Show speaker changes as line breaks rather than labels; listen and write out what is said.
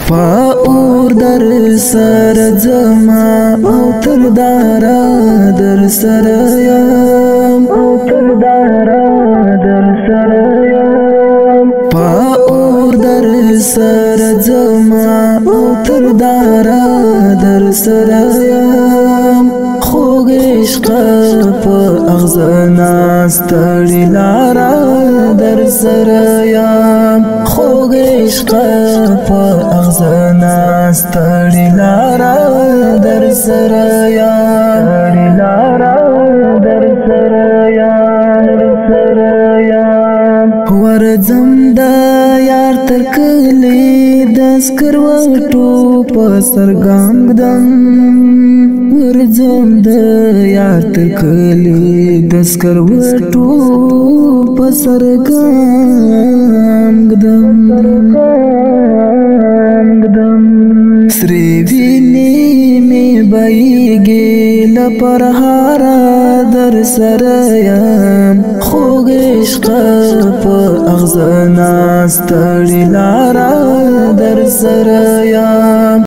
فاور در سر زما او تر دارا در سر یم او تر دارا در سر یم فاور در سر زما او تر دارا در سر یم خوږ عشق په اغزنا ستړي لارا در سر یم خوږ عشق په اغزنا ستړي لارا در سر یم لارا در سر یم ورځم د یار تر کلی د سکروټو په سرګام دم ورځم د یار تر کلی د سکروټو په سرګام دم سری ویني می بایګي لپرهارا در سر یم خوږ عشق په اغزنا ستړي لارا در سر یم